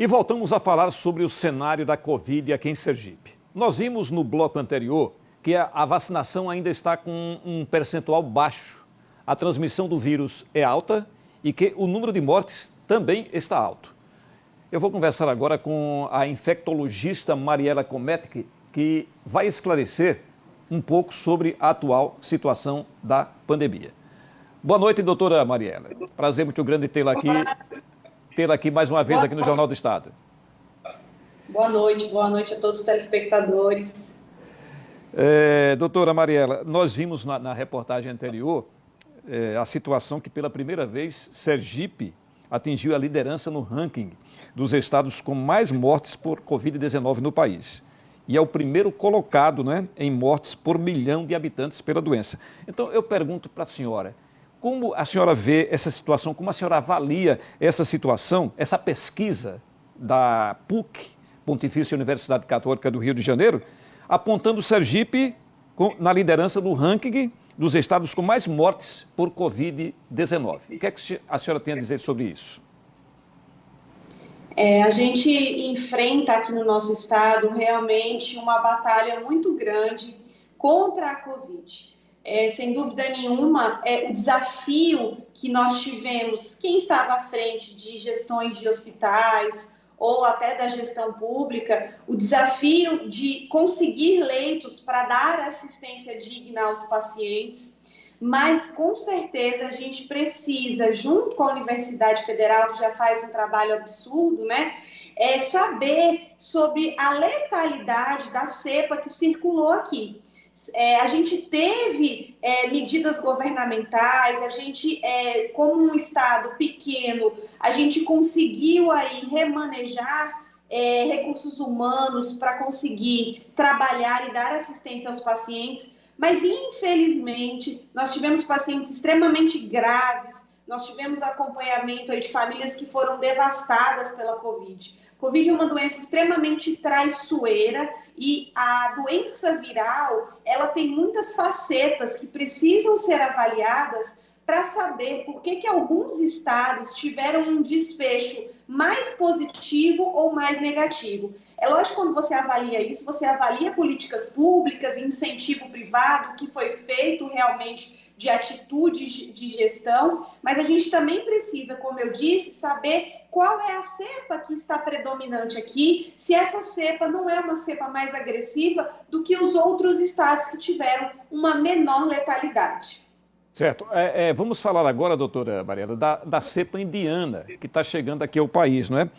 E voltamos a falar sobre o cenário da Covid aqui em Sergipe. Nós vimos no bloco anterior que a vacinação ainda está com um percentual baixo. A transmissão do vírus é alta e que o número de mortes também está alto. Eu vou conversar agora com a infectologista Mariela Comettic, que vai esclarecer um pouco sobre a atual situação da pandemia. Boa noite, doutora Mariela. Prazer muito grande tê-la aqui mais uma vez aqui no Jornal do Estado. Boa noite a todos os telespectadores. Doutora Mariela, nós vimos na reportagem anterior a situação que pela primeira vez Sergipe atingiu a liderança no ranking dos estados com mais mortes por Covid-19 no país. E é o primeiro colocado, né, em mortes por milhão de habitantes pela doença. Então eu pergunto para a senhora, como a senhora vê essa situação, como a senhora avalia essa situação, essa pesquisa da PUC, Pontifícia Universidade Católica do Rio de Janeiro, apontando Sergipe na liderança do ranking dos estados com mais mortes por Covid-19. O que é que a senhora tem a dizer sobre isso? A gente enfrenta aqui no nosso estado realmente uma batalha muito grande contra a Covid. Sem dúvida nenhuma, o desafio que nós tivemos, quem estava à frente de gestões de hospitais ou até da gestão pública, o desafio de conseguir leitos para dar assistência digna aos pacientes, mas com certeza a gente precisa, junto com a Universidade Federal, que já faz um trabalho absurdo, né, saber sobre a letalidade da cepa que circulou aqui. A gente teve medidas governamentais, a gente, como um estado pequeno, a gente conseguiu aí remanejar recursos humanos para conseguir trabalhar e dar assistência aos pacientes, mas infelizmente nós tivemos pacientes extremamente graves, nós tivemos acompanhamento aí de famílias que foram devastadas pela Covid. Covid é uma doença extremamente traiçoeira e a doença viral, ela tem muitas facetas que precisam ser avaliadas para saber por que alguns estados tiveram um desfecho mais positivo ou mais negativo. É lógico que quando você avalia isso, você avalia políticas públicas, incentivo privado, que foi feito realmente de atitudes de gestão, mas a gente também precisa, como eu disse, saber qual é a cepa que está predominante aqui, se essa cepa não é uma cepa mais agressiva do que os outros estados que tiveram uma menor letalidade. Certo. Vamos falar agora, doutora Mariela, da cepa indiana que está chegando aqui ao país, não é?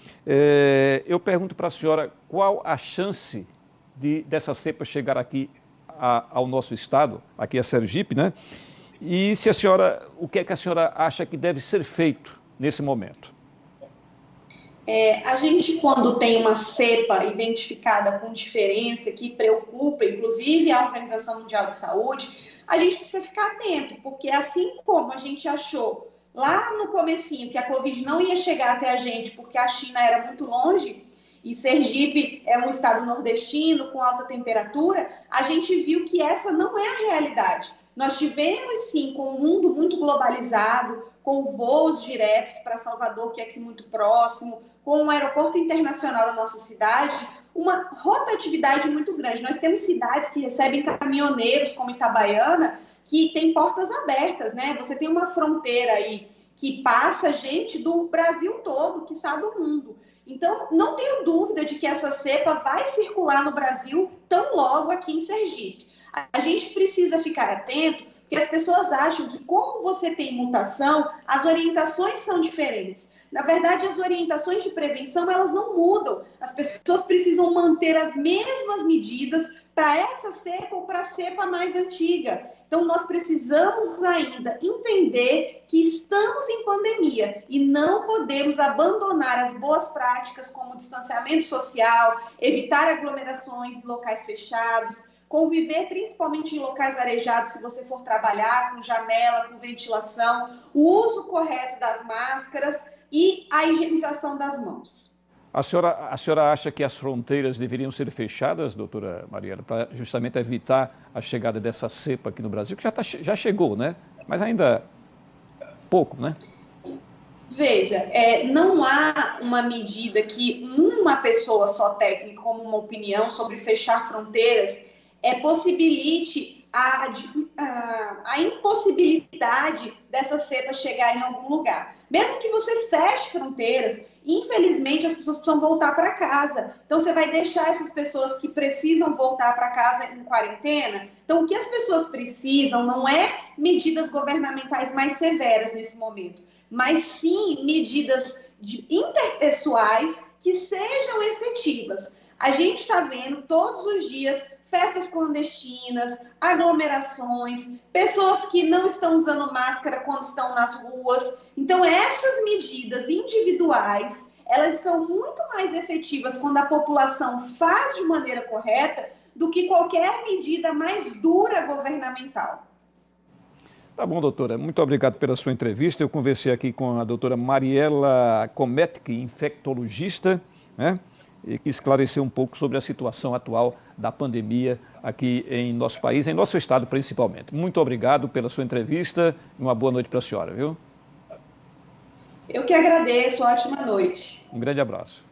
Eu pergunto para a senhora qual a chance dessa cepa chegar aqui ao nosso estado, aqui a Sergipe, né? E se o que é que a senhora acha que deve ser feito nesse momento? A gente, quando tem uma cepa identificada com diferença que preocupa, inclusive a Organização Mundial de Saúde, a gente precisa ficar atento, porque assim como a gente achou lá no comecinho que a Covid não ia chegar até a gente porque a China era muito longe, e Sergipe é um estado nordestino com alta temperatura, a gente viu que essa não é a realidade. Nós tivemos, sim, com um mundo muito globalizado, com voos diretos para Salvador, que é aqui muito próximo, com o aeroporto internacional da nossa cidade, uma rotatividade muito grande. Nós temos cidades que recebem caminhoneiros, como Itabaiana, que tem portas abertas, né? Você tem uma fronteira aí que passa gente do Brasil todo, que está do mundo. Então, não tenho dúvida de que essa cepa vai circular no Brasil tão logo aqui em Sergipe. A gente precisa ficar atento, porque as pessoas acham que como você tem mutação, as orientações são diferentes. Na verdade, as orientações de prevenção, elas não mudam. As pessoas precisam manter as mesmas medidas para essa cepa ou para a cepa mais antiga. Então, nós precisamos ainda entender que estamos em pandemia e não podemos abandonar as boas práticas como distanciamento social, evitar aglomerações em locais fechados, conviver principalmente em locais arejados, se você for trabalhar com janela, com ventilação, o uso correto das máscaras e a higienização das mãos. A senhora acha que as fronteiras deveriam ser fechadas, doutora Mariela, para justamente evitar a chegada dessa cepa aqui no Brasil, que já chegou, né? Mas ainda pouco, né? Veja, não há uma medida que uma pessoa só técnica, como uma opinião sobre fechar fronteiras, possibilite a impossibilidade dessa cepa chegar em algum lugar. Mesmo que você feche fronteiras, infelizmente as pessoas precisam voltar para casa. Então você vai deixar essas pessoas que precisam voltar para casa em quarentena? Então o que as pessoas precisam não é medidas governamentais mais severas nesse momento, mas sim medidas interpessoais que sejam efetivas. A gente está vendo todos os dias festas clandestinas, aglomerações, pessoas que não estão usando máscara quando estão nas ruas. Então, essas medidas individuais, elas são muito mais efetivas quando a população faz de maneira correta do que qualquer medida mais dura governamental. Tá bom, doutora. Muito obrigado pela sua entrevista. Eu conversei aqui com a doutora Mariela Cometki, infectologista, né? E que esclareceu um pouco sobre a situação atual da pandemia aqui em nosso país, em nosso estado principalmente. Muito obrigado pela sua entrevista e uma boa noite para a senhora, viu? Eu que agradeço. Ótima noite. Um grande abraço.